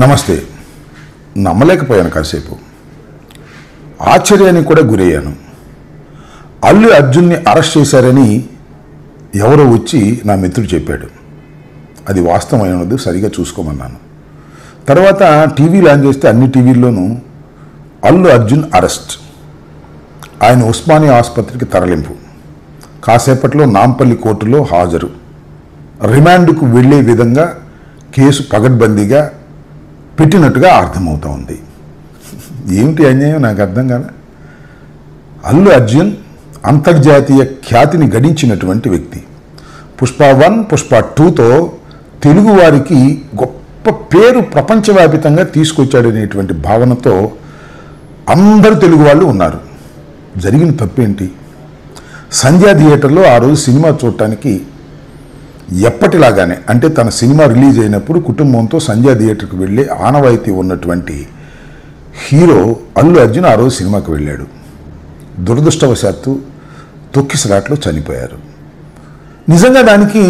నమస్తే. నమ్మలేకపోయాను. కాసేపు ఆశ్చర్యానికి కూడా గురయ్యాను. అల్లు అర్జున్ని అరెస్ట్ చేశారని ఎవరో వచ్చి నా మిత్రుడు చెప్పాడు. అది వాస్తవమైనది, సరిగా చూసుకోమన్నాను. తర్వాత టీవీలు ఆన్ చేస్తే అన్ని టీవీల్లోనూ అల్లు అర్జున్ అరెస్ట్, ఆయన ఉస్మానియా ఆసుపత్రికి తరలింపు, కాసేపట్లో నాంపల్లి కోర్టులో హాజరు, రిమాండ్కు వెళ్లే విధంగా కేసు పగడ్బందీగా పెట్టినట్టుగా అర్థమవుతూ ఉంది. ఏమిటి అన్యాయం నాకు అర్థం కాదు. అల్లు అర్జున్ అంతర్జాతీయ ఖ్యాతిని గడించినటువంటి వ్యక్తి. పుష్ప 1, పుష్ప 2తో తెలుగువారికి గొప్ప పేరు ప్రపంచవ్యాపితంగా తీసుకొచ్చాడనేటువంటి భావనతో అందరు తెలుగు వాళ్ళు ఉన్నారు. జరిగిన తప్పేంటి? సంధ్యా థియేటర్లో ఆ రోజు సినిమా చూడటానికి ఎప్పటిలాగానే, అంటే తన సినిమా రిలీజ్ అయినప్పుడు కుటుంబంతో సంధ్యా థియేటర్కి వెళ్ళే ఆనవాయితీ ఉన్నటువంటి హీరో అల్లు అర్జున్ ఆ రోజు సినిమాకి వెళ్ళాడు. దురదృష్టవశాత్తు తొక్కిసలాట్లో చనిపోయారు. నిజంగా దానికి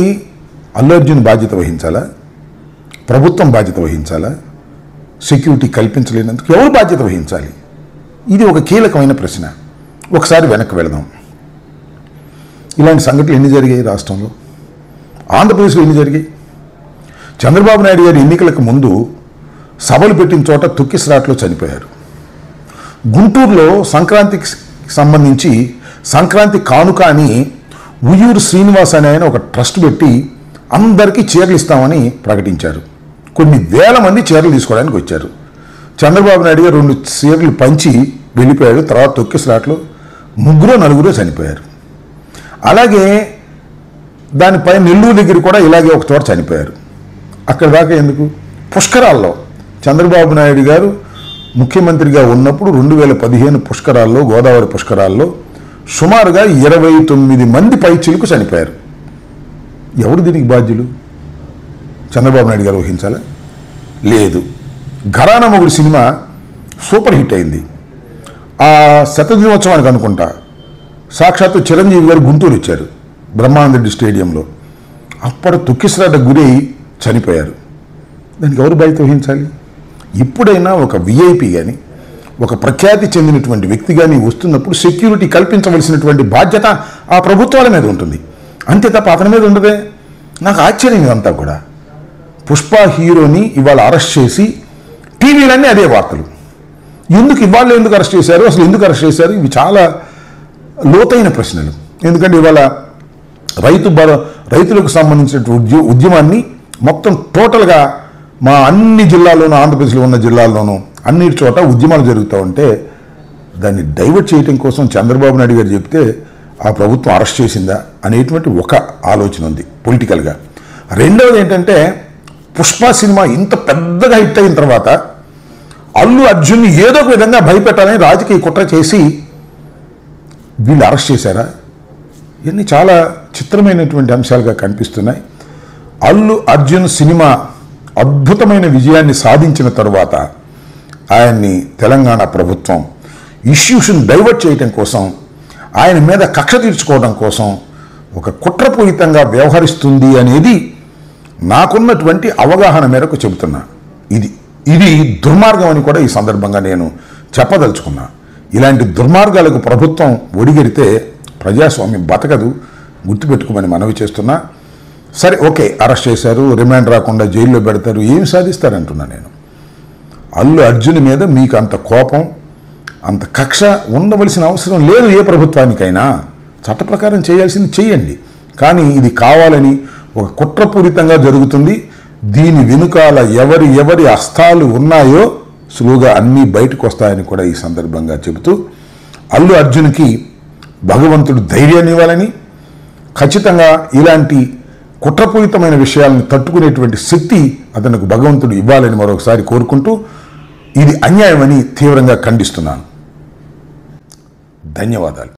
అల్లు అర్జున్ బాధ్యత వహించాలా? ప్రభుత్వం బాధ్యత వహించాలా? సెక్యూరిటీ కల్పించలేనందుకు ఎవరు బాధ్యత వహించాలి? ఇది ఒక కీలకమైన ప్రశ్న. ఒకసారి వెనక్కి వెళదాం. ఇలాంటి సంఘటనలు ఎన్ని జరిగాయి రాష్ట్రంలో? ఆంధ్రప్రదేశ్లో ఎన్ని జరిగాయి? చంద్రబాబు నాయుడు గారు ఎన్నికలకు ముందు సభలు పెట్టిన చోట తొక్కిసలాట్లో చనిపోయారు. గుంటూరులో సంక్రాంతికి సంబంధించి సంక్రాంతి కానుక అని ఉయ్యూరు శ్రీనివాస్ అనే ఆయన ఒక ట్రస్ట్ పెట్టి అందరికీ చీరలు ఇస్తామని ప్రకటించారు. కొన్ని వేల మంది చీరలు తీసుకోవడానికి వచ్చారు. చంద్రబాబు నాయుడు గారు 2 చీరలు పంచి వెళ్ళిపోయాడు. తర్వాత తొక్కిసలాట్లో 3-4 చనిపోయారు. అలాగే దానిపై నెల్లూరు దగ్గర కూడా ఇలాగే ఒక చోట చనిపోయారు. అక్కడ దాకా ఎందుకు? పుష్కరాల్లో చంద్రబాబు నాయుడు గారు ముఖ్యమంత్రిగా ఉన్నప్పుడు 2015 పుష్కరాల్లో, గోదావరి పుష్కరాల్లో సుమారుగా 29 మంది పైచిలకు చనిపోయారు. ఎవరు దీనికి బాధ్యులు? చంద్రబాబు నాయుడు గారు వహించాలా? లేదు. ఘరానా మొగుడు సినిమా సూపర్ హిట్ అయింది. ఆ శతదినోత్సవానికి అనుకుంటా సాక్షాత్తు చిరంజీవి గారు గుంటూరు ఇచ్చారు, బ్రహ్మానందరెడ్డి స్టేడియంలో. అప్పుడు తొక్కిసలాట గురై చనిపోయారు. దానికి ఎవరు బాధ్యత వహించాలి? ఇప్పుడైనా ఒక విఐపి కానీ, ఒక ప్రఖ్యాతి చెందినటువంటి వ్యక్తి కానీ వస్తున్నప్పుడు సెక్యూరిటీ కల్పించవలసినటువంటి బాధ్యత ఆ ప్రభుత్వాల మీద ఉంటుంది. అంతే తప్ప అతని మీద ఉండదే. నాకు ఆశ్చర్యం ఇదంతా కూడా. పుష్ప హీరోని ఇవాళ అరెస్ట్ చేసి టీవీలన్నీ అదే వార్తలు. ఇవాళ ఎందుకు అరెస్ట్ చేశారు? అసలు ఎందుకు అరెస్ట్ చేశారు? ఇవి చాలా లోతైన ప్రశ్నలు. ఎందుకంటే ఇవాళ రైతులకు సంబంధించినటువంటి ఉద్యమాన్ని మొత్తం టోటల్గా మా అన్ని జిల్లాల్లోనూ, ఆంధ్రప్రదేశ్లో ఉన్న జిల్లాల్లోనూ అన్నిటి చోట ఉద్యమాలు జరుగుతూ ఉంటే దాన్ని డైవర్ట్ చేయడం కోసం చంద్రబాబు నాయుడు గారు చెప్తే ఆ ప్రభుత్వం అరెస్ట్ చేసిందా అనేటువంటి ఒక ఆలోచన ఉంది పొలిటికల్గా. రెండవది ఏంటంటే, పుష్ప సినిమా ఇంత పెద్దగా హిట్ అయిన తర్వాత అల్లు అర్జున్ని ఏదో ఒక విధంగా భయపెట్టాలని రాజకీయ కుట్ర చేసి వీళ్ళు అరెస్ట్ చేశారా? ఇవన్నీ చాలా చిత్రమైనటువంటి అంశాలుగా కనిపిస్తున్నాయి. అల్లు అర్జున్ సినిమా అద్భుతమైన విజయాన్ని సాధించిన తరువాత ఆయన్ని తెలంగాణ ప్రభుత్వం ఇష్యూస్ని డైవర్ట్ చేయడం కోసం, ఆయన మీద కక్ష తీర్చుకోవడం కోసం ఒక కుట్రపూరితంగా వ్యవహరిస్తుంది అనేది నాకున్నటువంటి అవగాహన మేరకు చెబుతున్నా. ఇది దుర్మార్గం అని కూడా ఈ సందర్భంగా నేను చెప్పదలుచుకున్నా. ఇలాంటి దుర్మార్గాలకు ప్రభుత్వం ఒడిగడితే ప్రజాస్వామ్యం బతకదు, గుర్తుపెట్టుకోమని మనవి చేస్తున్నా. సరే, ఓకే, అరెస్ట్ చేశారు, రిమాండ్ రాకుండా జైల్లో పెడతారు, ఏం సాధిస్తారంటున్నా నేను. అల్లు అర్జున్ మీద మీకు అంత కోపం, అంత కక్ష ఉండవలసిన అవసరం లేదు. ఏ ప్రభుత్వానికైనా చట్ట ప్రకారం చేయాల్సింది చేయండి. కానీ ఇది కావాలని ఒక కుట్రపూరితంగా జరుగుతుంది. దీని వెనుకాల ఎవరి హస్తాలు ఉన్నాయో సులువుగా అన్నీ బయటకు వస్తాయని కూడా ఈ సందర్భంగా చెబుతూ, అల్లు అర్జున్కి భగవంతుడు ధైర్యాన్ని ఇవ్వాలని, ఖచ్చితంగా ఇలాంటి కుట్రపూరితమైన విషయాలను తట్టుకునేటువంటి శక్తి అతనికి భగవంతుడు ఇవ్వాలని మరొకసారి కోరుకుంటూ, ఇది అన్యాయమని తీవ్రంగా ఖండిస్తున్నాను. ధన్యవాదాలు.